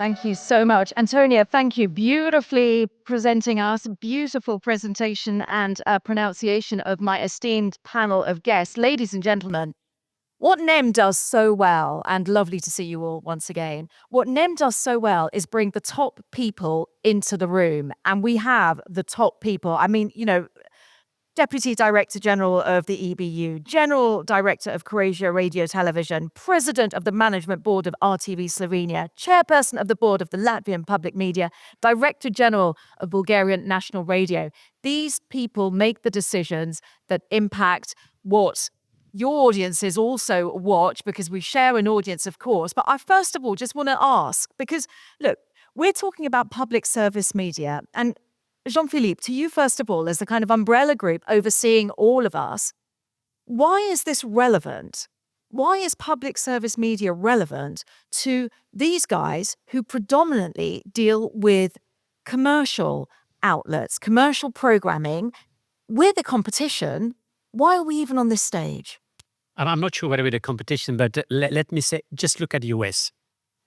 Thank you so much. Antonia, thank you. Beautifully presenting us, beautiful presentation and pronunciation of my esteemed panel of guests. Ladies and gentlemen, what NEM does so well, and lovely to see you all once again, what NEM does so well is bring the top people into the room. And we have the top people. I mean, Deputy Director General of the EBU, General Director of Croatia Radiotelevision, President of the Management Board of RTV Slovenia, Chairperson of the Board of the Latvian Public Media, Director General of Bulgarian National Radio. These people make the decisions that impact what your audiences also watch, because we share an audience, of course. But I first of all just want to ask, because look, we're talking about public service media, and Jean-Philippe, to you first of all, as the kind of umbrella group overseeing all of us, why is this relevant? Why is public service media relevant to these guys who predominantly deal with commercial outlets, commercial programming? We're the competition. Why are we even on this stage? I'm not sure whether we're the competition, but let me say, just look at the US.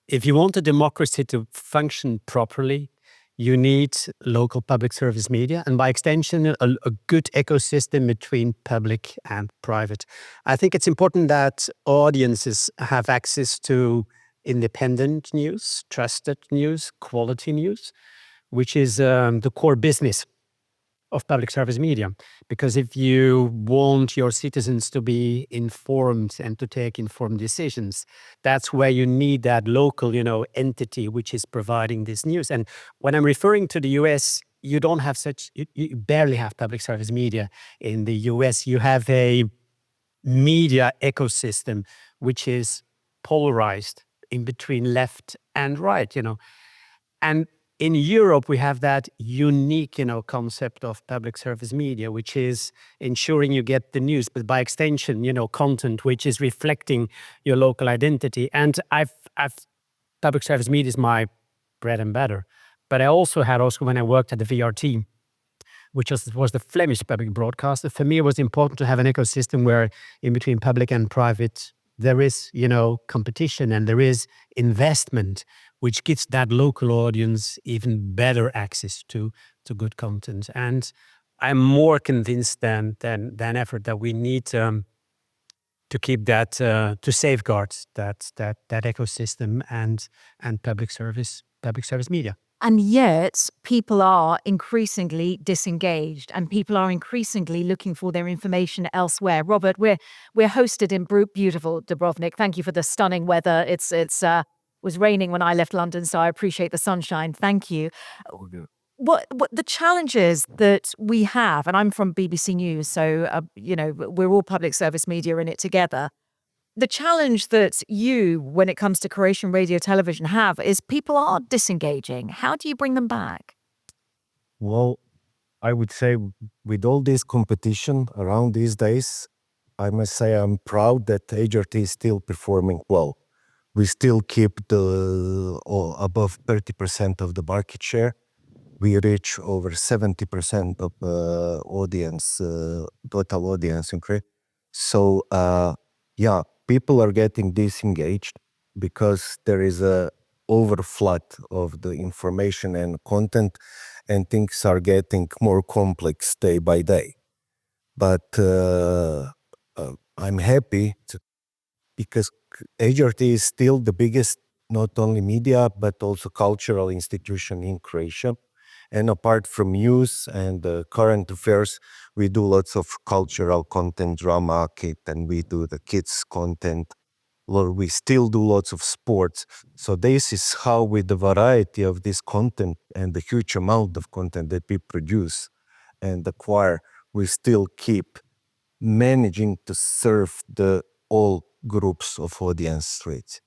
If you want a democracy to function properly, you need local public service media, and by extension, a good ecosystem between public and private. I think it's important that audiences have access to independent news, trusted news, quality news, which is the core business of public service media. Because if you want your citizens to be informed and to take informed decisions, that's where you need that local, entity which is providing this news. And when I'm referring to the US, you don't have you barely have public service media in the US. You have a media ecosystem which is polarized in between left and right, And in Europe, we have that unique, concept of public service media, which is ensuring you get the news, but by extension, content which is reflecting your local identity. And public service media is my bread and butter. But I also had when I worked at the VRT, which was the Flemish public broadcaster, for me it was important to have an ecosystem where in between public and private, there is, competition and there is investment, which gives that local audience even better access to good content. And I'm more convinced than ever that we need to keep that, to safeguard that ecosystem and public service media. And yet people are increasingly disengaged and people are increasingly looking for their information elsewhere. Robert, we're hosted in beautiful Dubrovnik. Thank you for the stunning weather. It's was raining when I left London, so I appreciate the sunshine. Thank you. What the challenges that we have, and I'm from BBC News, so we're all public service media in it together. The challenge that you, when it comes to Croatian Radiotelevision, have is people are disengaging. How do you bring them back? Well, I would say with all this competition around these days, I must say I'm proud that HRT is still performing well. We still keep above 30% of the market share. We reach over 70% of audience, total audience. Okay? So, people are getting disengaged because there is a overflood of the information and content, and things are getting more complex day by day. But I'm happy because HRT is still the biggest, not only media, but also cultural institution in Croatia. And apart from news and current affairs, we do lots of cultural content, drama, kid, and we do the kids content. We still do lots of sports. So this is how, with the variety of this content and the huge amount of content that we produce and acquire, we still keep managing to serve all groups of audience rates.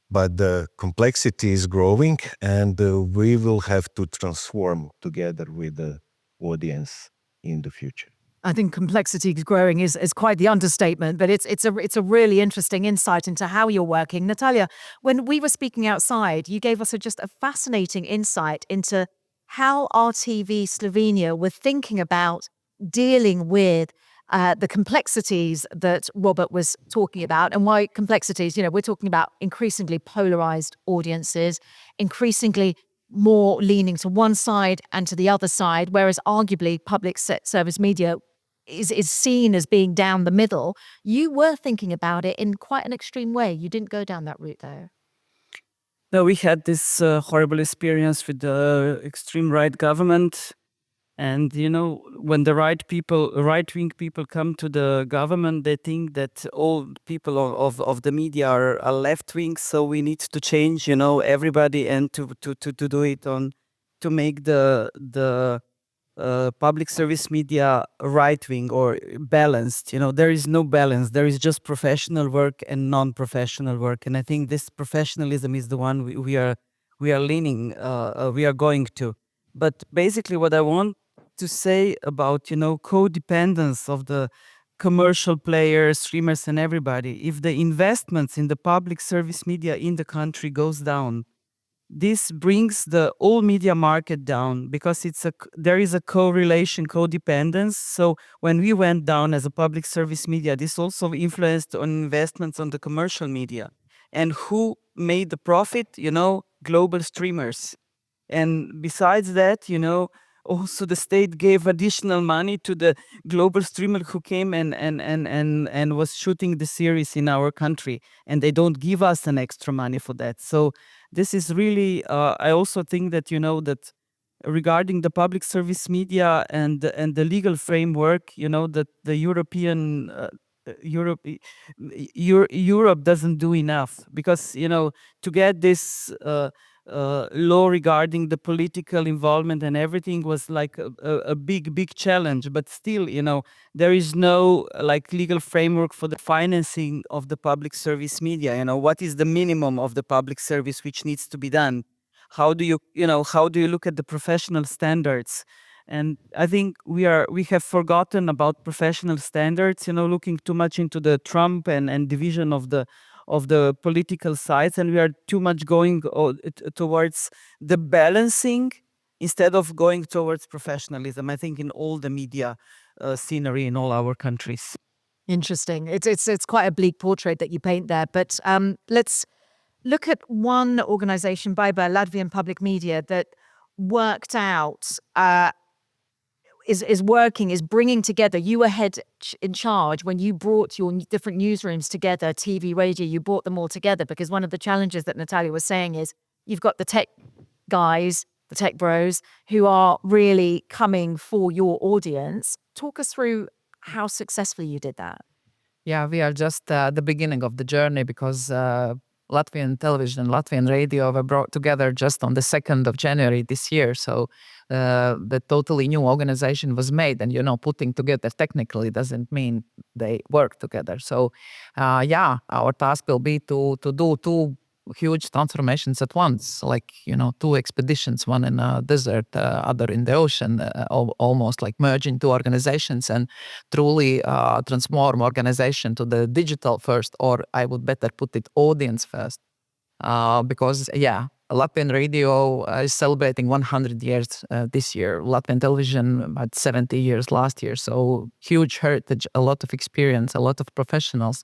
But the complexity is growing, and we will have to transform together with the audience in the future. I think complexity growing is quite the understatement, but it's a really interesting insight into how you're working. Natalija, when we were speaking outside, you gave us just a fascinating insight into how RTV Slovenia were thinking about dealing with the complexities that Robert was talking about. And why complexities? We're talking about increasingly polarized audiences, increasingly more leaning to one side and to the other side, whereas arguably public service media is seen as being down the middle. You were thinking about it in quite an extreme way. You didn't go down that route, though. No, we had this horrible experience with the extreme right government. And, when the right-wing people come to the government, they think that all people of the media are left-wing. So we need to change, everybody and to do it to make the public service media right-wing or balanced. There is no balance. There is just professional work and non-professional work. And I think this professionalism is the one we are leaning, we are going to. But basically what I want to say about, codependence of the commercial players, streamers and everybody, if the investments in the public service media in the country goes down, this brings the whole media market down because there is a correlation, codependence. So when we went down as a public service media, this also influenced on investments on the commercial media. And who made the profit? Global streamers. And besides that, also the state gave additional money to the global streamer who came and was shooting the series in our country. And they don't give us an extra money for that. So this is really, I also think that, that regarding the public service media and the legal framework, that the Europe doesn't do enough because, to get this law regarding the political involvement and everything was like a big challenge. But still, there is no legal framework for the financing of the public service media. What is the minimum of the public service which needs to be done? How do you look at the professional standards? And I think we have forgotten about professional standards, looking too much into the Trump and division of the political sides, and we are too much going towards the balancing instead of going towards professionalism, I think, in all the media scenery in all our countries. Interesting. It's quite a bleak portrait that you paint there. But let's look at one organization, Baiba, Latvian Public Media, that worked out is bringing together. You were head in charge when you brought your different newsrooms together, TV, radio, you brought them all together, because one of the challenges that Natalija was saying is you've got the tech guys, the tech bros, who are really coming for your audience. Talk us through how successfully you did that. Yeah, we are just at the beginning of the journey because Latvian television and Latvian radio were brought together just on the 2nd of January this year. So the totally new organization was made, and putting together technically doesn't mean they work together. So our task will be to do two huge transformations at once, like two expeditions, one in a desert, other in the ocean, almost like merging two organizations and truly transform organization to the digital first, or I would better put it audience first, because Latvian radio is celebrating 100 years this year. Latvian television had 70 years last year. So huge heritage, a lot of experience, a lot of professionals.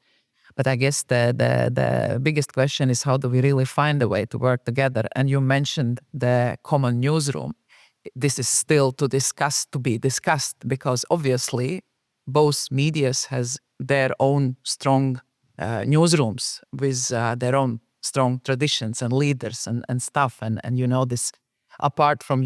But I guess the biggest question is, how do we really find a way to work together? And you mentioned the common newsroom. This is still to be discussed, because obviously both medias has their own strong newsrooms with their own strong traditions and leaders and stuff. And this, apart from,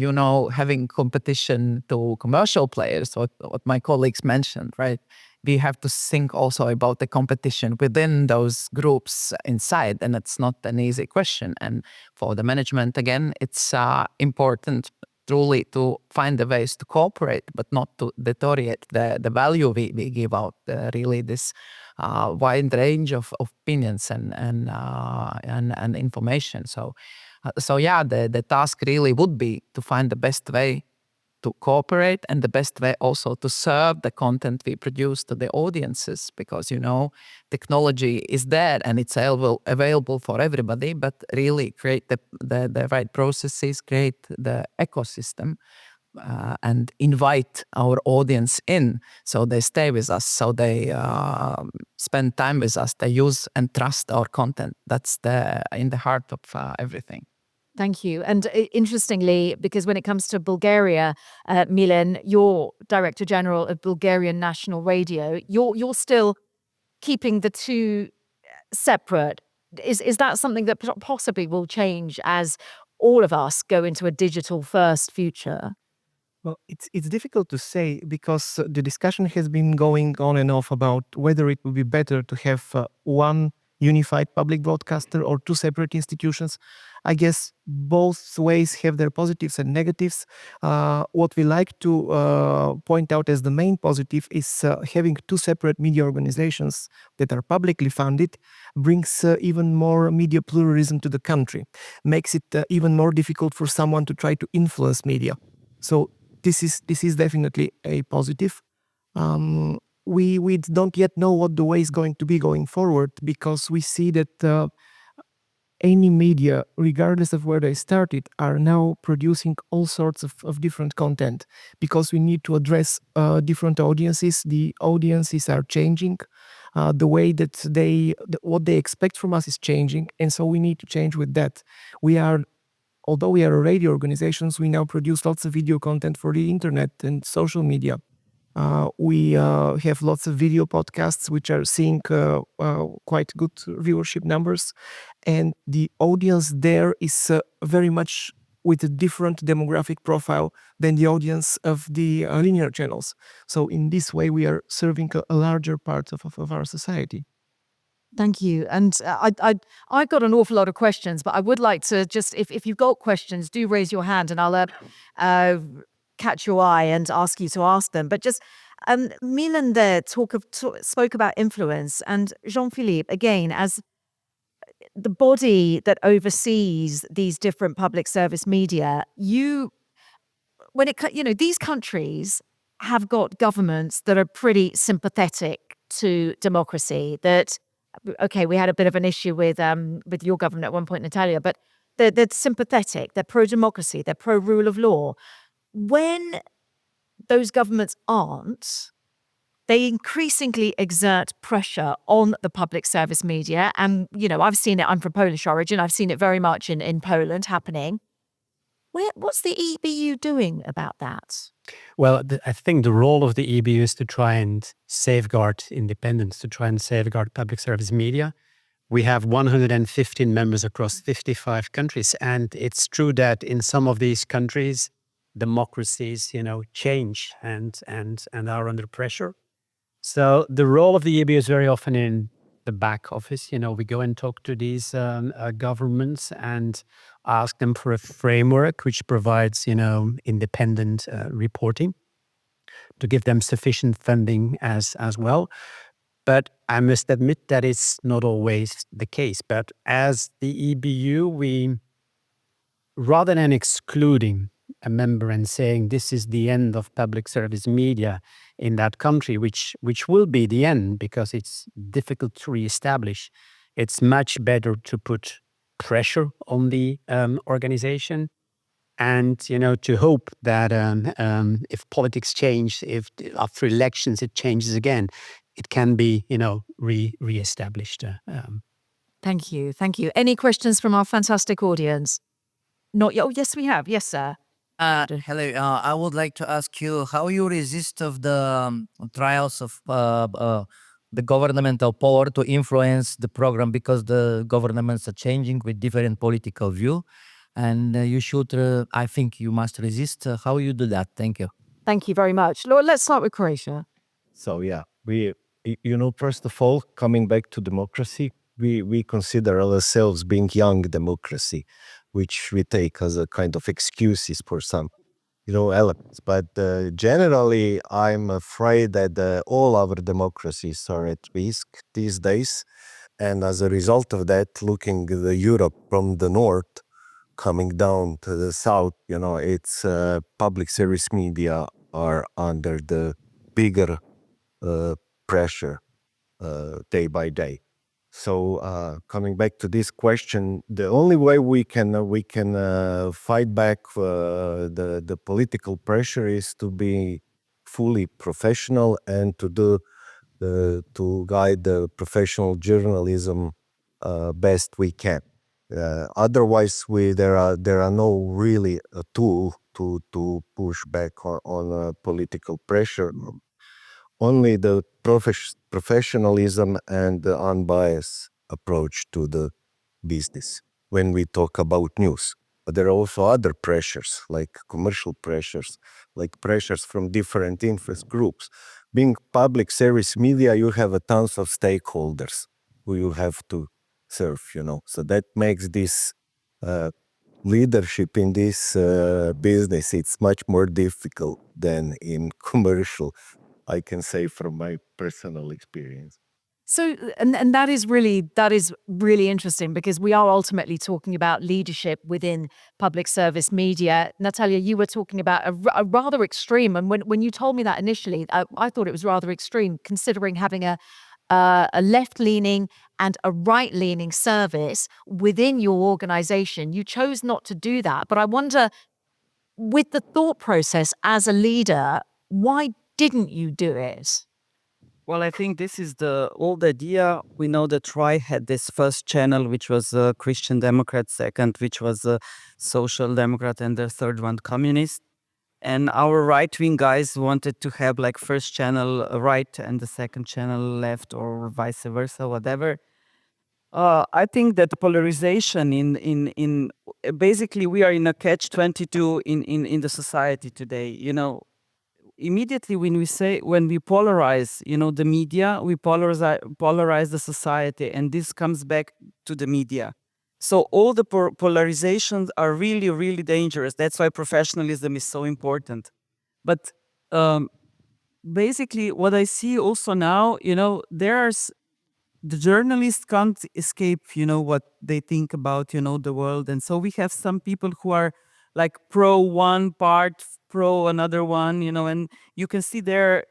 having competition to commercial players, what my colleagues mentioned, right? We have to think also about the competition within those groups inside, and it's not an easy question. And for the management, again, it's important truly to find the ways to cooperate, but not to deteriorate the value we give out. Really, this wide range of opinions and information. So the task really would be to find the best way to cooperate and the best way also to serve the content we produce to the audiences, because technology is there and it's available for everybody, but really create the right processes, create the ecosystem and invite our audience in, so they stay with us, so they spend time with us, they use and trust our content. That's in the heart of everything. Thank you. And interestingly, because when it comes to Bulgaria, Milen, you're Director General of Bulgarian National Radio. You're still keeping the two separate. Is that something that possibly will change as all of us go into a digital first future? Well, it's difficult to say because the discussion has been going on and off about whether it would be better to have one unified public broadcaster or two separate institutions. I guess both ways have their positives and negatives. What we like to point out as the main positive is having two separate media organizations that are publicly funded brings even more media pluralism to the country, makes it even more difficult for someone to try to influence media. So this is definitely a positive. We don't yet know what the way is going to be going forward, because we see that any media, regardless of where they started, are now producing all sorts of different content, because we need to address different audiences. The audiences are changing. The way that what they expect from us is changing, and so we need to change with that. Although we are a radio organizations, we now produce lots of video content for the internet and social media. We have lots of video podcasts which are seeing quite good viewership numbers, and the audience there is very much with a different demographic profile than the audience of the linear channels. So in this way, we are serving a larger part of our society. Thank you. And I got an awful lot of questions, but I would like to just, if you've got questions, do raise your hand and I'll catch your eye and ask you to ask them. But just Milen there spoke about influence, and Jean-Philippe, again, as the body that oversees these different public service media, these countries have got governments that are pretty sympathetic to democracy. That, okay, we had a bit of an issue with your government at one point, Natalija, but they're sympathetic, they're pro-democracy, they're pro-rule of law. When those governments aren't, they increasingly exert pressure on the public service media. And, I've seen it, I'm from Polish origin, I've seen it very much in Poland happening. What's the EBU doing about that? Well, I think the role of the EBU is to try and safeguard independence, to try and safeguard public service media. We have 115 members across 55 countries. And it's true that in some of these countries, democracies, change and are under pressure. So the role of the EBU is very often in the back office. We go and talk to these governments and ask them for a framework which provides, independent reporting, to give them sufficient funding as well. But I must admit that it's not always the case. But as the EBU, we, rather than excluding a member and saying this is the end of public service media in that country, which will be the end because it's difficult to reestablish, it's much better to put pressure on the organization and, to hope that if politics change, if after elections it changes again, it can be, reestablished. Thank you. Any questions from our fantastic audience? Not yet. Oh, yes, we have. Yes, sir. Hello. I would like to ask you how you resist of the trials of the governmental power to influence the program, because the governments are changing with different political view, and you should. I think you must resist. How you do that? Thank you. Thank you very much. Lord, let's start with Croatia. So yeah, we first of all, coming back to democracy, we consider ourselves being young democracy, which we take as a kind of excuses for some, elements. But generally, I'm afraid that all our democracies are at risk these days. And as a result of that, looking at the Europe from the north, coming down to the south, it's public service media are under the bigger pressure day by day. So coming back to this question, the only way we can fight back the political pressure is to be fully professional and to guide the professional journalism best we can. Otherwise, there are no really a tool to push back on political pressure. Only the professionalism and the unbiased approach to the business when we talk about news. But there are also other pressures, like commercial pressures, like pressures from different interest groups. Being public service media, you have a tons of stakeholders who you have to serve, So that makes this leadership in this business, it's much more difficult than in commercial, I can say from my personal experience. So, and that is really interesting, because we are ultimately talking about leadership within public service media. Natalia, you were talking about a rather extreme, and when you told me that initially, I thought it was rather extreme, considering having a left-leaning and a right-leaning service within your organization. You chose not to do that, but I wonder, with the thought process as a leader, why didn't you do it? Well, I think this is the old idea. We know that RAI had this first channel, which was a Christian Democrat, second, which was a Social Democrat, and the third one, Communist. And our right-wing guys wanted to have like first channel right and the second channel left, or vice versa, whatever. I think that polarization in basically we are in a catch-22 in the society today. Immediately when we polarize, the media, we polarize the society, and this comes back to the media. So all the polarizations are really, really dangerous. That's why professionalism is so important. But basically, what I see also now, the journalists can't escape, what they think about, the world. And so we have some people who are like pro one part, pro another one, and you can see their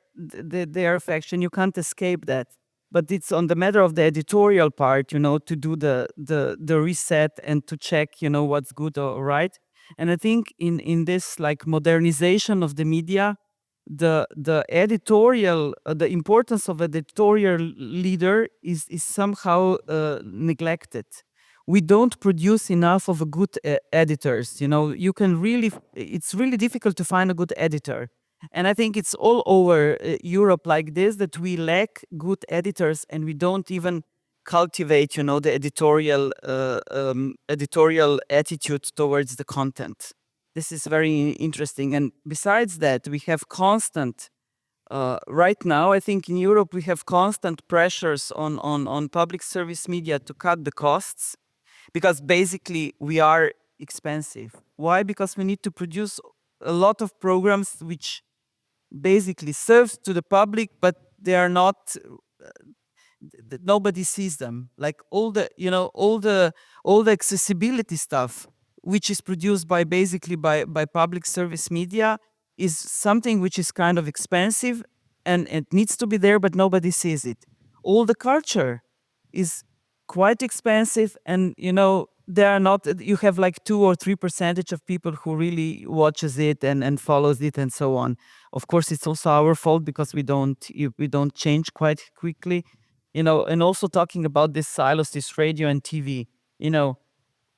affection. You can't escape that. But it's on the matter of the editorial part, to do the reset and to check, what's good or right. And I think in this like modernization of the media, the editorial, the importance of editorial leader is somehow neglected. We don't produce enough of a good editors. You can really, it's really difficult to find a good editor. And I think it's all over Europe like this, that we lack good editors, and we don't even cultivate, the editorial attitude towards the content. This is very interesting. And besides that, we have constant, right now, I think in Europe, we have constant pressures on public service media to cut the costs, because basically we are expensive. Why? Because we need to produce a lot of programs which basically serves to the public, but they are not, nobody sees them. Like all the accessibility stuff, which is produced by public service media, is something which is kind of expensive, and it needs to be there, but nobody sees it. All the culture is quite expensive, and there are not, you have like 2 or 3% of people who really watches it and follows it and so on. Of course, it's also our fault because we don't change quite quickly, and also talking about this silos, this radio and TV,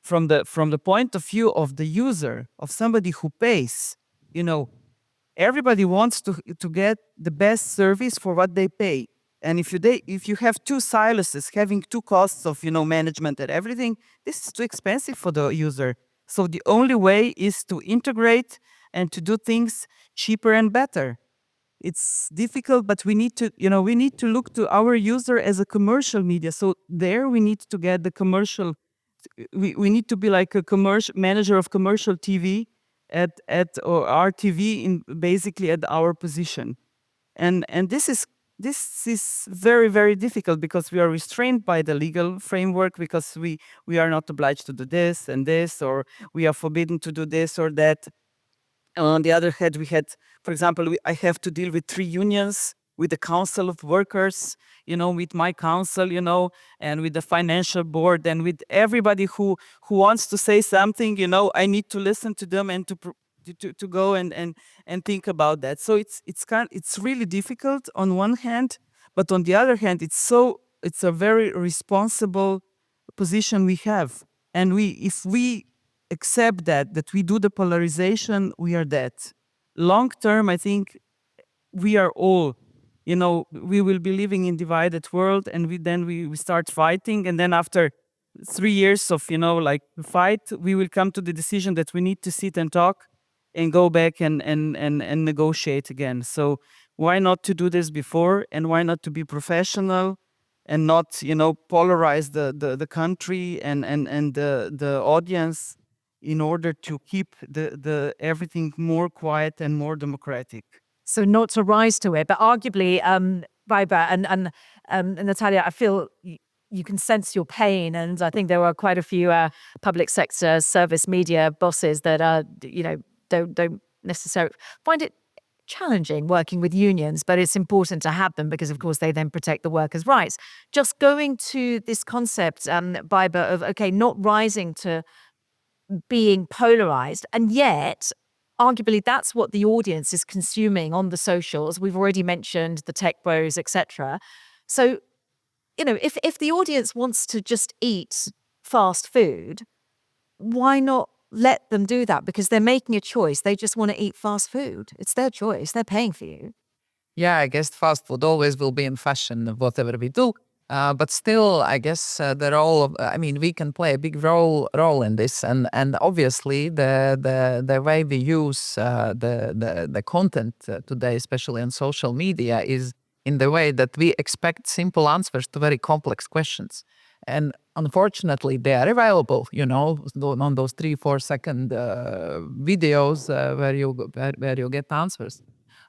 from the point of view of the user, of somebody who pays, everybody wants to get the best service for what they pay. And if you have two silos having two costs of management and everything, this is too expensive for the user. So the only way is to integrate and to do things cheaper and better. It's difficult, but we need to look to our user as a commercial media. So there we need to get the commercial. We need to be like a commercial manager of commercial TV at or RTV in basically at our position, and this is very, very difficult because we are restrained by the legal framework, because we are not obliged to do this and this, or we are forbidden to do this or that. On the other hand, we had, for example, I have to deal with 3 unions with the council of workers, with my council, and with the financial board, and with everybody who wants to say something, I need to listen to them and to go and think about that. So it's really difficult on one hand, but on the other hand, it's a very responsible position we have. And if we accept that we do the polarization, we are dead. Long term, I think we are all, we will be living in divided world, and we start fighting, and then after 3 years of like fight, we will come to the decision that we need to sit and talk and go back and negotiate again. So why not to do this before, and why not to be professional and not polarize the country and the audience in order to keep the everything more quiet and more democratic. So not to rise to it, but arguably, Baiba and Natalija, I feel you can sense your pain, and I think there are quite a few public sector service media bosses that are, don't necessarily find it challenging working with unions, but it's important to have them because, of course, they then protect the workers' rights. Just going to this concept, Baiba, of not rising to being polarized, and yet arguably that's what the audience is consuming on the socials. We've already mentioned the tech bros, etc. So, if the audience wants to just eat fast food, why not let them do that? Because they're making a choice. They just want to eat fast food. It's their choice. They're paying for you. Yeah, I guess fast food always will be in fashion, whatever we do. But still, I guess the role of, we can play a big role in this, and obviously the way we use the content today, especially on social media, is in the way that we expect simple answers to very complex questions. And unfortunately, they are available, on those 3-4 second videos where you get answers.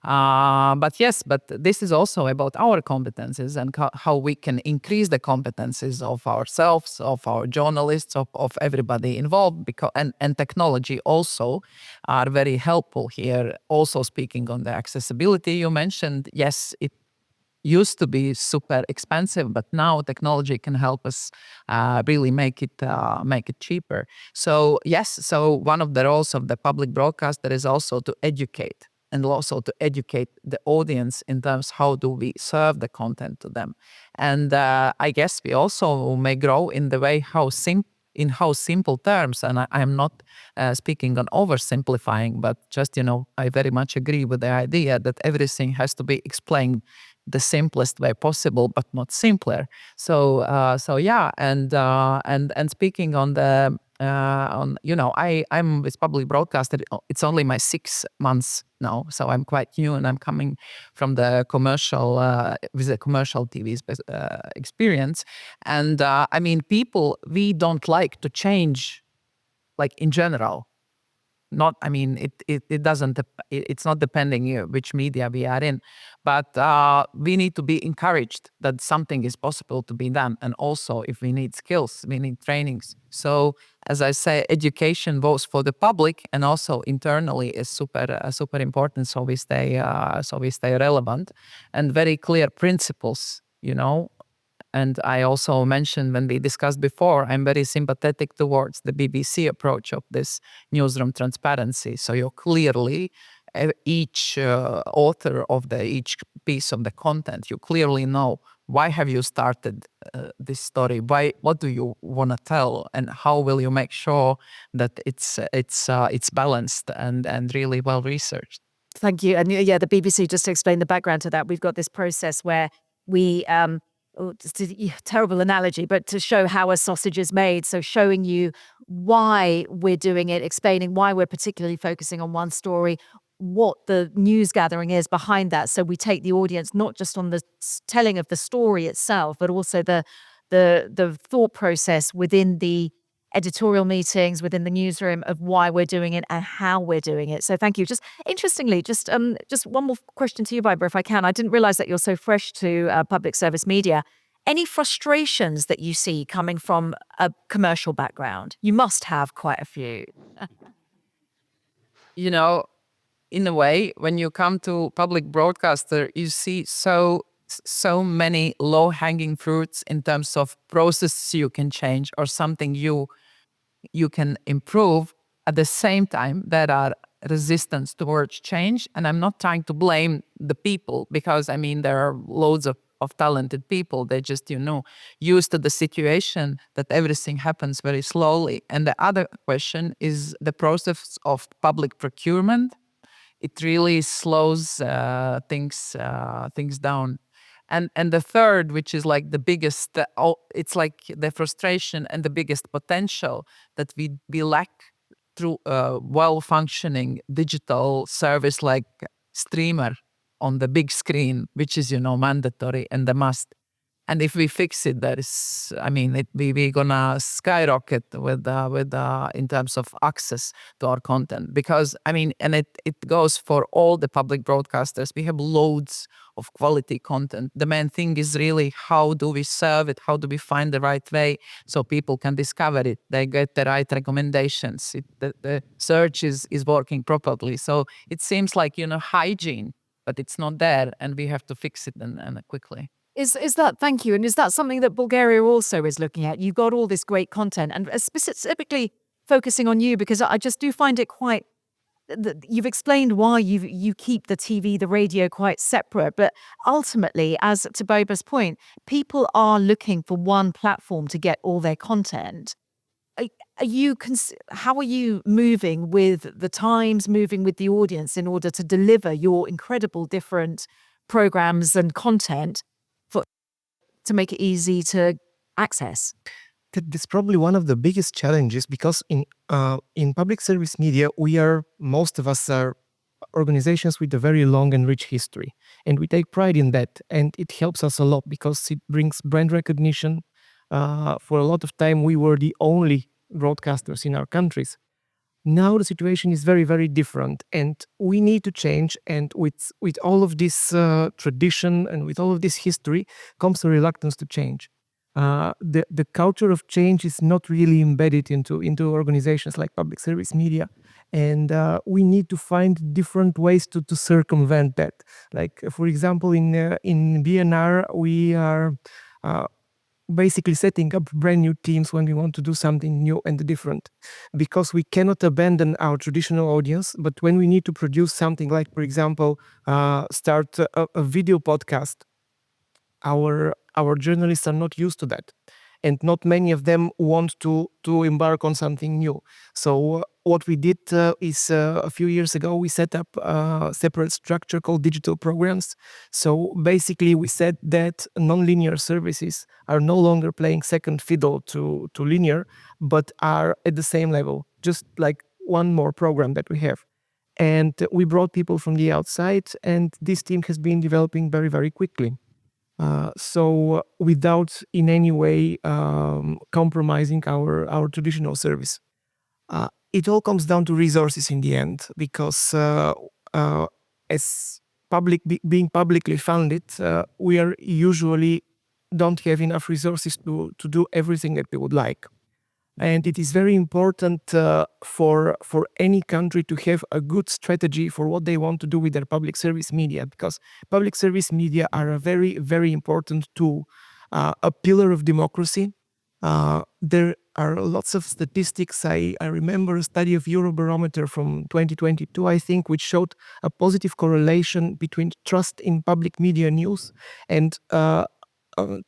But this is also about our competences and how we can increase the competences of ourselves, of our journalists, of everybody involved. And technology also are very helpful here. Also speaking on the accessibility you mentioned, yes, it used to be super expensive, but now technology can help us really make it cheaper. So yes, so one of the roles of the public broadcaster is also to educate, and also to educate the audience in terms how do we serve the content to them. And I guess we also may grow in the way in how simple terms, and I'm not speaking on oversimplifying, but just, I very much agree with the idea that everything has to be explained the simplest way possible, but not simpler. So yeah, and speaking on the I'm with public broadcaster. It's only my 6 months now, so I'm quite new, and I'm coming from the commercial with the commercial TV experience. And people, we don't like to change, like in general. It's not depending which media we are in, but we need to be encouraged that something is possible to be done. And also, if we need skills, we need trainings. So, as I say, education both for the public and also internally is super important. So we stay relevant, and very clear principles, And I also mentioned when we discussed before, I'm very sympathetic towards the BBC approach of this newsroom transparency. So you clearly, each author of each piece of the content, you clearly know why have you started this story? What do you want to tell, and how will you make sure that it's balanced and really well researched? Thank you. And yeah, the BBC, just to explain the background to that, we've got this process where we just a terrible analogy, but to show how a sausage is made. So showing you why we're doing it, explaining why we're particularly focusing on one story, what the news gathering is behind that. So we take the audience not just on the telling of the story itself, but also the thought process within the editorial meetings, within the newsroom, of why we're doing it and how we're doing it. So thank you. Just interestingly, just one more question to you, Baiba, if I can. I didn't realize that you're so fresh to public service media. Any frustrations that you see coming from a commercial background? You must have quite a few. in a way, when you come to public broadcaster, you see so many low-hanging fruits in terms of processes you can change or something you can improve. At the same time, there are resistance towards change. And I'm not trying to blame the people, because I mean, there are loads of talented people. They just, used to the situation that everything happens very slowly. And the other question is the process of public procurement. It really slows things down. And the third, which is like the biggest, it's like the frustration and the biggest potential that we lack through a well-functioning digital service like streamer on the big screen, which is, mandatory and a must. And if we fix it, we're gonna skyrocket with in terms of access to our content. Because and it goes for all the public broadcasters. We have loads of quality content. The main thing is really how do we serve it? How do we find the right way so people can discover it? They get the right recommendations. The search is working properly. So it seems like hygiene, but it's not there, and we have to fix it and quickly. Is that, thank you, and is that something that Bulgaria also is looking at? You've got all this great content, and specifically focusing on you, because I just do find it quite, you've explained why you keep the TV, the radio quite separate, but ultimately, as to Baiba's point, people are looking for one platform to get all their content. How are you moving with the times, moving with the audience in order to deliver your incredible different programs and content to make it easy to access? That's probably one of the biggest challenges, because in public service media, most of us are organizations with a very long and rich history, and we take pride in that, and it helps us a lot because it brings brand recognition. For a lot of time, we were the only broadcasters in our countries. Now the situation is very, very different, and we need to change. And with all of this tradition and with all of this history comes a reluctance to change. The culture of change is not really embedded into organizations like public service media, and we need to find different ways to circumvent that. Like, for example, in BNR, we are basically setting up brand new teams when we want to do something new and different, because we cannot abandon our traditional audience. But when we need to produce something like, for example, start a video podcast, our journalists are not used to that, and not many of them want to embark on something new. So what we did is a few years ago, we set up a separate structure called digital programs. So basically we said that non-linear services are no longer playing second fiddle to linear, but are at the same level, just like one more program that we have. And we brought people from the outside, and this team has been developing very, very quickly. So without in any way compromising our traditional service. It all comes down to resources in the end, because as being publicly funded, we are usually don't have enough resources to do everything that we would like. And it is very important for any country to have a good strategy for what they want to do with their public service media, because public service media are a very, very important tool, a pillar of democracy. There are lots of statistics. I remember a study of Eurobarometer from 2022, I think, which showed a positive correlation between trust in public media news and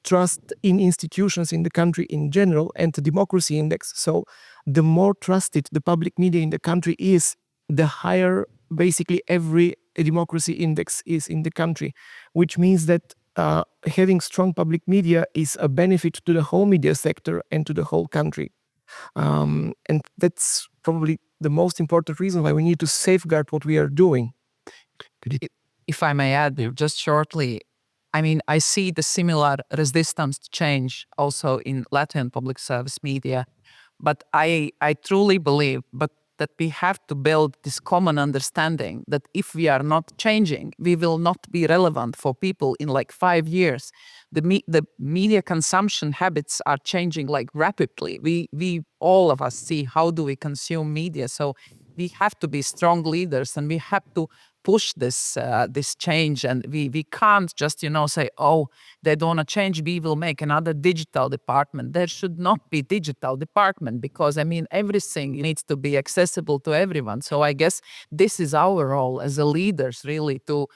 trust in institutions in the country in general, and the democracy index. So the more trusted the public media in the country is, the higher basically every democracy index is in the country, which means that having strong public media is a benefit to the whole media sector and to the whole country. And that's probably the most important reason why we need to safeguard what we are doing. If I may add just shortly, I see the similar resistance to change also in Latvian public service media, but I truly believe that we have to build this common understanding that if we are not changing, we will not be relevant for people in like 5 years. The media consumption habits are changing like rapidly. We all of us see how do we consume media. So we have to be strong leaders, and we have to push this change. And we can't just say, oh, they don't want to change, we will make another digital department. There should not be digital department, because everything needs to be accessible to everyone. So I guess this is our role as a leaders, really, to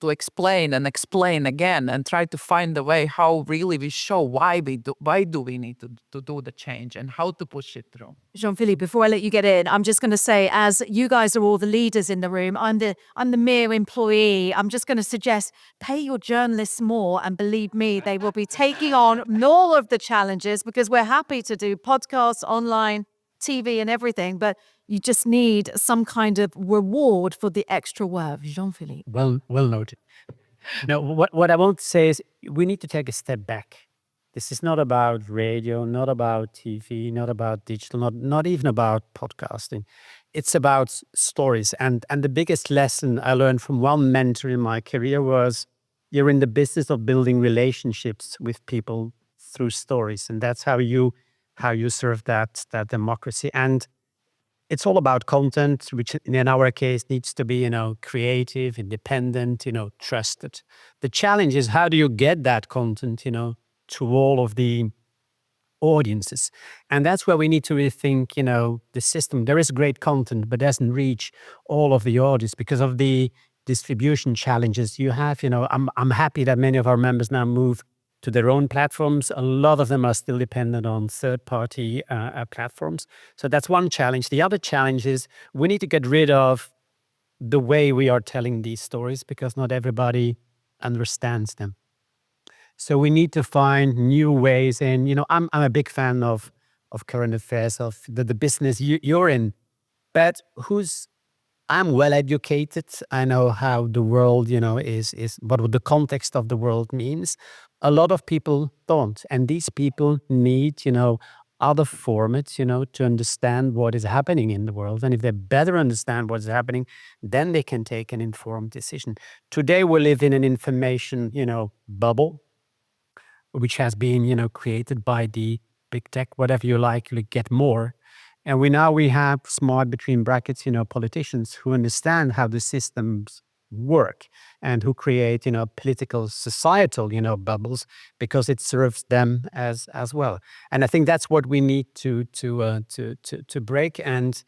explain and explain again, and try to find a way how really we show why do we need to do the change and how to push it through. Jean-Philippe, before I let you get in, I'm just going to say, as you guys are all the leaders in the room, I'm the mere employee. I'm just going to suggest pay your journalists more, and believe me, they will be taking on more of the challenges, because we're happy to do podcasts, online, TV and everything, but you just need some kind of reward for the extra work. Jean-Philippe. Well noted. No, what I want to say is we need to take a step back. This is not about radio, not about TV, not about digital, not even about podcasting. It's about stories. And the biggest lesson I learned from one mentor in my career was, you're in the business of building relationships with people through stories. And that's how you serve that democracy. And it's all about content, which in our case needs to be, creative, independent, trusted. The challenge is, how do you get that content, to all of the audiences? And that's where we need to rethink, the system. There is great content, but doesn't reach all of the audience because of the distribution challenges you have. I'm happy that many of our members now move to their own platforms. A lot of them are still dependent on third-party platforms. So that's one challenge. The other challenge is we need to get rid of the way we are telling these stories, because not everybody understands them. So we need to find new ways. And, I'm a big fan of current affairs, of the business you're in. But I'm well educated. I know how the world, is what the context of the world means. A lot of people don't. And these people need, other formats, to understand what is happening in the world. And if they better understand what's happening, then they can take an informed decision. Today, we live in an information, bubble, which has been, created by the big tech, whatever you like, you get more. And we have smart, between brackets, politicians who understand how the systems work and who create, political, societal, bubbles, because it serves them as well. And I think that's what we need to break. And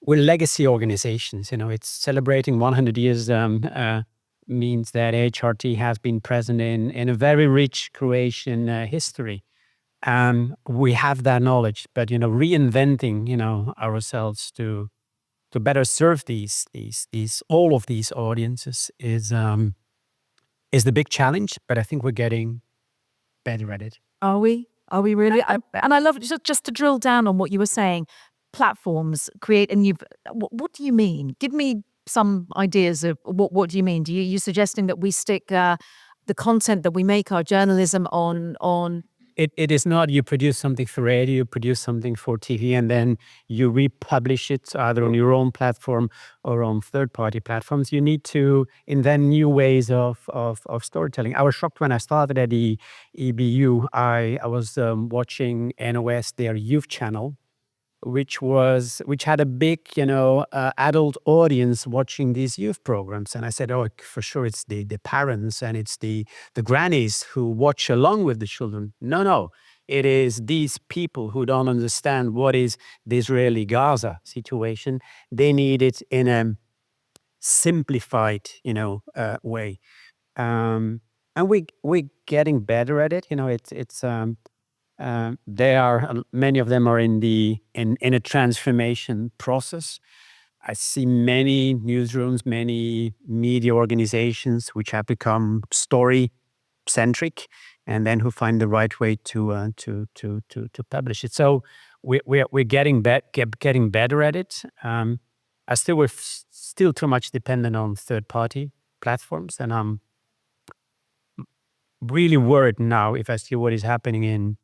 we're legacy organizations. It's celebrating 100 years. Means that HRT has been present in a very rich Croatian history. We have that knowledge, but reinventing ourselves to better serve all of these audiences is the big challenge. But I think we're getting better at it. Are we really? And I love it. Just to drill down on what you were saying, platforms create, and what do you mean? Give me some ideas of what do you mean? Do you suggesting that we stick the content that we make our journalism on? It is not you produce something for radio, you produce something for TV, and then you republish it either on your own platform or on third-party platforms. You need to invent new ways of storytelling. I was shocked when I started at the EBU. I was watching NOS, their youth channel, which had a big, adult audience watching these youth programs. And I said, oh, for sure, it's the parents and it's the grannies who watch along with the children. No, it is these people who don't understand what is the Israeli-Gaza situation. They need it in a simplified, way. And we're getting better at it. Many of them are in a transformation process. I see many newsrooms, many media organizations which have become story-centric, and then who find the right way to publish it. So we're getting better at it. We're still too much dependent on third-party platforms, and I'm really worried now if I see what is happening in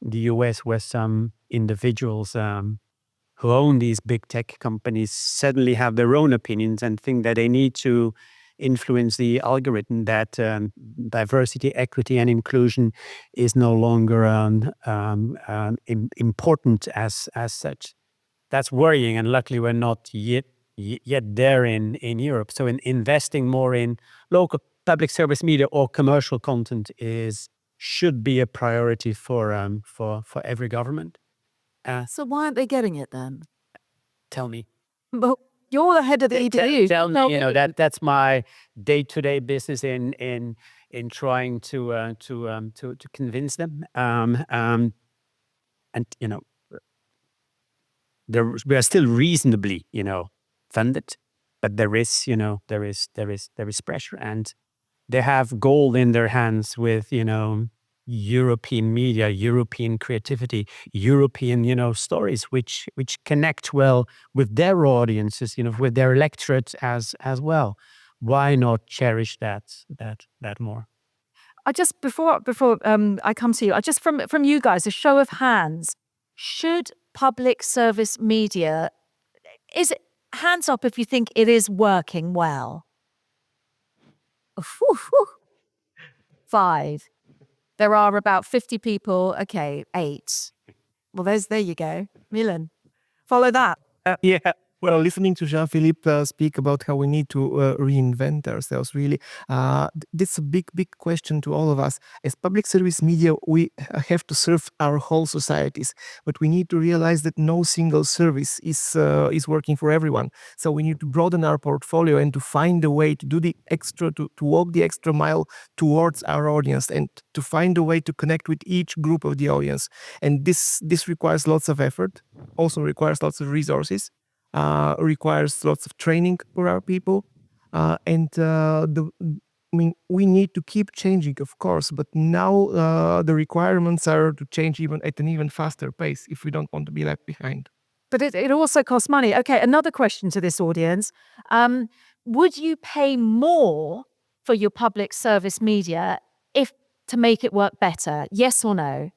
the US, where some individuals who own these big tech companies suddenly have their own opinions and think that they need to influence the algorithm, that diversity, equity, and inclusion is no longer important as such. that's worrying. And luckily, we're not yet there in Europe. So investing more in local public service media or commercial content should be a priority for every government. So why aren't they getting it then? Tell me. Well, you're the head of the EDU. Tell me, that's my day-to-day business in trying to convince them. And we are still reasonably, funded, but there is pressure, and they have gold in their hands with, European media, European creativity, European, stories, which connect well with their audiences, with their electorate as well. Why not cherish that more? I just before I come to you, I just from you guys, a show of hands. Should public service media, is it hands up if you think it is working well? 5. There are about 50 people. Okay, 8. Well, there you go. Milen, follow that. Yeah. Well, listening to Jean-Philippe speak about how we need to reinvent ourselves, really, this is a big question to all of us. As public service media, we have to serve our whole societies, but we need to realize that no single service is working for everyone. So we need to broaden our portfolio and to find a way to do the extra, to walk the extra mile towards our audience, and to find a way to connect with each group of the audience. And this requires lots of effort, also requires lots of resources. Requires lots of training for our people, and we need to keep changing, of course. But now the requirements are to change at an even faster pace if we don't want to be left behind. But it also costs money. Okay, another question to this audience: would you pay more for your public service media to make it work better? Yes or no?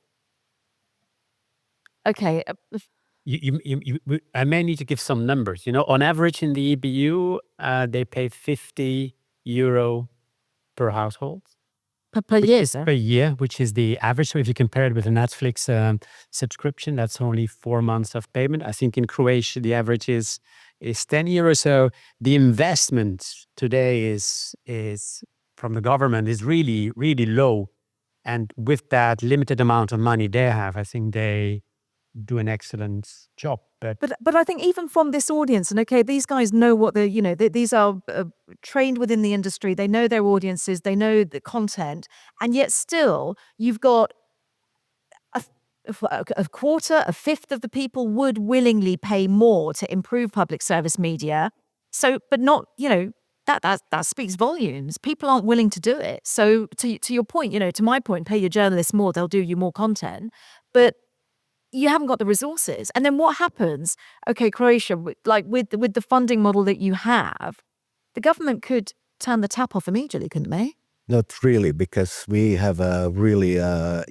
Okay. I may need to give some numbers. On average in the EBU, they pay €50 per household. Per year, sir? Per year, which is the average. So if you compare it with a Netflix subscription, that's only 4 months of payment. I think in Croatia, the average is €10. So the investment today is from the government is really, really low. And with that limited amount of money they have, I think they do an excellent job. But I think even from this audience, and okay, these guys know what these are trained within the industry. They know their audiences, they know the content, and yet still you've got a quarter, a fifth of the people would willingly pay more to improve public service media. So, but not, that speaks volumes. People aren't willing to do it. So to your point, to my point, pay your journalists more, they'll do you more content. But you haven't got the resources. And then what happens? Okay, Croatia, like with the funding model that you have, the government could turn the tap off immediately, couldn't they? Not really, because we have a really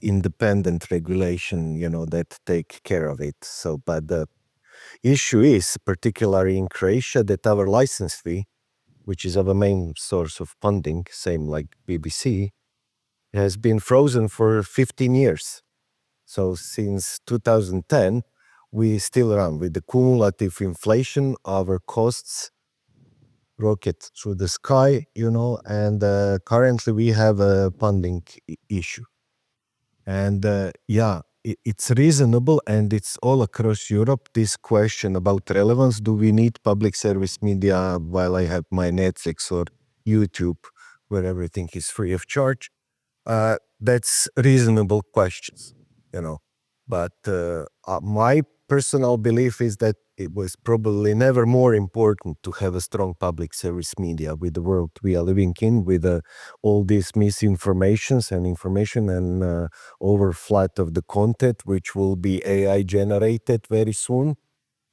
independent regulation, that take care of it. So, but the issue is, particularly in Croatia, that our license fee, which is our main source of funding, same like BBC, has been frozen for 15 years. So since 2010, we still run with the cumulative inflation. Our costs rocket through the sky, and currently we have a funding issue. And it's reasonable, and it's all across Europe, this question about relevance. Do we need public service media while I have my Netflix or YouTube, where everything is free of charge? That's reasonable questions. But my personal belief is that it was probably never more important to have a strong public service media with the world we are living in, with all these misinformations and information and overflood of the content, which will be AI generated very soon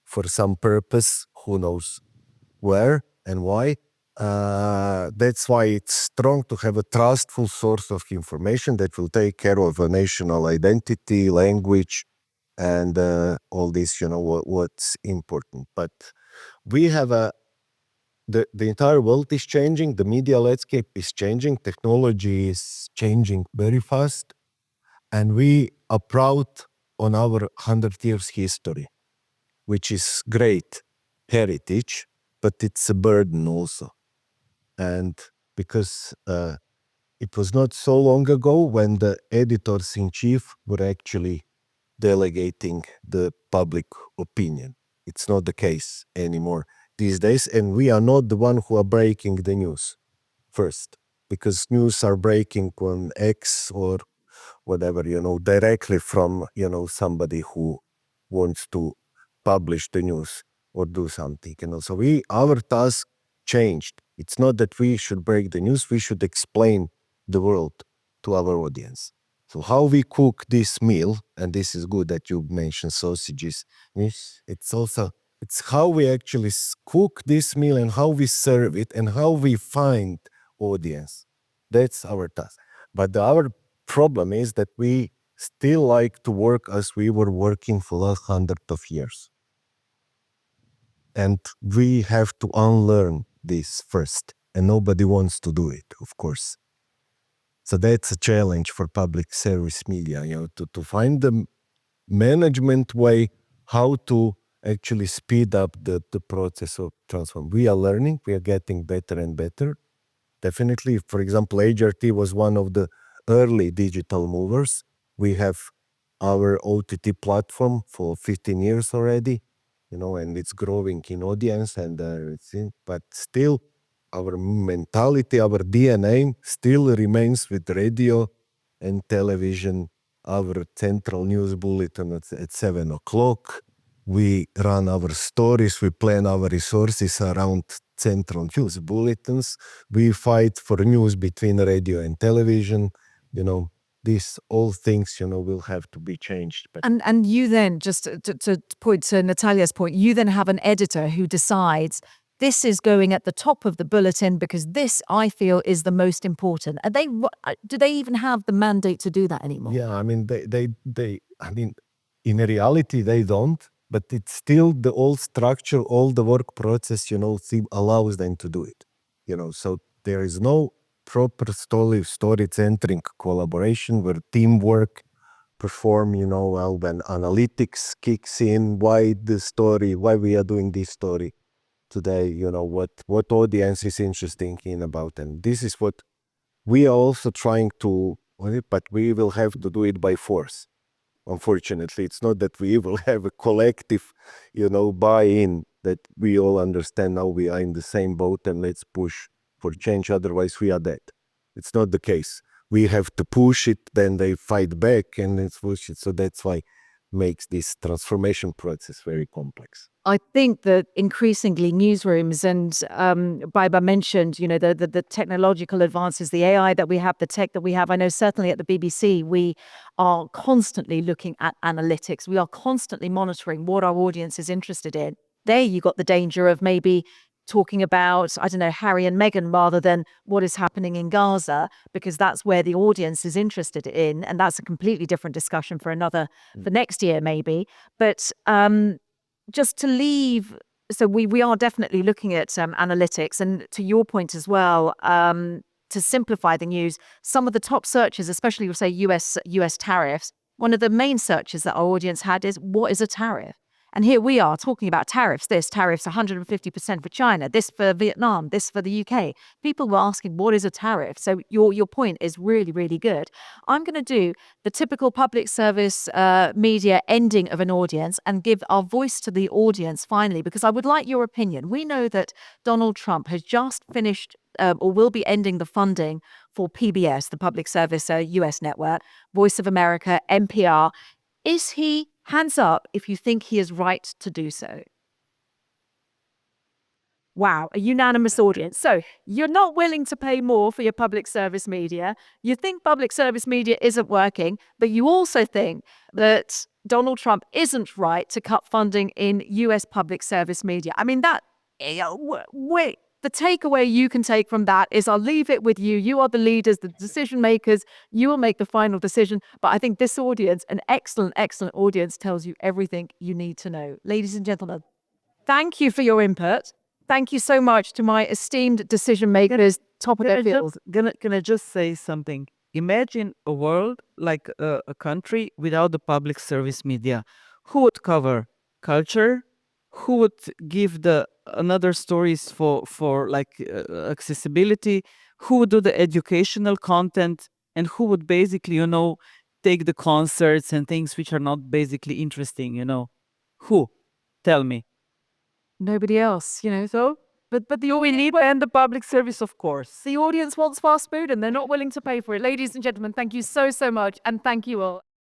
for some purpose, who knows where and why. That's why it's strong to have a trustful source of information that will take care of a national identity, language, and all this, what's important. But we have the entire world is changing, the media landscape is changing, technology is changing very fast, and we are proud on our 100 years history. which is great heritage, but it's a burden also. And because it was not so long ago when the editors-in-chief were actually delegating the public opinion. It's not the case anymore these days, and we are not the one who are breaking the news first, because news are breaking on X or whatever, directly from, somebody who wants to publish the news or do something. So our task changed. It's not that we should break the news, we should explain the world to our audience. So how we cook this meal, and this is good that you mentioned sausages, it's how we actually cook this meal and how we serve it and how we find audience. That's our task. But our problem is that we still like to work as we were working for the last 100 of years. And we have to unlearn this first. And nobody wants to do it, of course. So that's a challenge for public service media, to find the management way how to actually speed up the process of transform. We are learning, we are getting better and better. Definitely, for example, HRT was one of the early digital movers. We have our OTT platform for 15 years already, and it's growing in audience and but still our mentality, our DNA still remains with radio and television. Our central news bulletin at 7 o'clock. We run our stories, we plan our resources around central news bulletins. We fight for news between radio and television. These all things, will have to be changed. But And you then, just to point to Natalia's point, you then have an editor who decides this is going at the top of the bulletin because this, I feel, is the most important. Do they even have the mandate to do that anymore? Yeah, I mean, in reality, they don't. But it's still the old structure, all the work process, allows them to do it. So there is no proper story-centric collaboration where teamwork perform, when analytics kicks in, why we are doing this story today, what audience is interested in about. And this is what we are also trying to, but we will have to do it by force. Unfortunately, it's not that we will have a collective, buy-in that we all understand now we are in the same boat and let's push for change, otherwise we are dead. It's not the case. We have to push it, then they fight back and let's push it. So that's why makes this transformation process very complex. I think that increasingly newsrooms, and Baiba mentioned, the technological advances, the AI that we have, the tech that we have. I know certainly at the BBC, we are constantly looking at analytics. We are constantly monitoring what our audience is interested in. There you got the danger of maybe talking about, I don't know, Harry and Meghan rather than what is happening in Gaza, because that's where the audience is interested in. And that's a completely different discussion for next year, maybe. But just to leave, so we are definitely looking at analytics, and to your point as well, to simplify the news, some of the top searches, especially we'll say US tariffs, one of the main searches that our audience had is, what is a tariff? And here we are talking about tariffs, tariffs 150% for China, this for Vietnam, this for the UK. People were asking, what is a tariff? So your point is really, really good. I'm going to do the typical public service media ending of an audience and give our voice to the audience finally, because I would like your opinion. We know that Donald Trump has just finished or will be ending the funding for PBS, the public service US network, Voice of America, NPR. Is he, hands up if you think he is right to do so? Wow, a unanimous audience. So you're not willing to pay more for your public service media. You think public service media isn't working, but you also think that Donald Trump isn't right to cut funding in US public service media. I mean, wait. The takeaway you can take from that is, I'll leave it with you. You are the leaders, the decision makers. You will make the final decision. But I think this audience, an excellent, excellent audience, tells you everything you need to know. Ladies and gentlemen, thank you for your input. Thank you so much to my esteemed decision makers, top of their field. Gonna just say something. Imagine a world like a country without the public service media. Who would cover culture, who would give the another stories for like accessibility, who would do the educational content, and who would basically, you know, take the concerts and things which are not basically interesting, you know. Who? Tell me. Nobody else, you know. So, but the audience And the public service, of course. the audience wants fast food and they're not willing to pay for it. Ladies and gentlemen, thank you so much, and thank you all.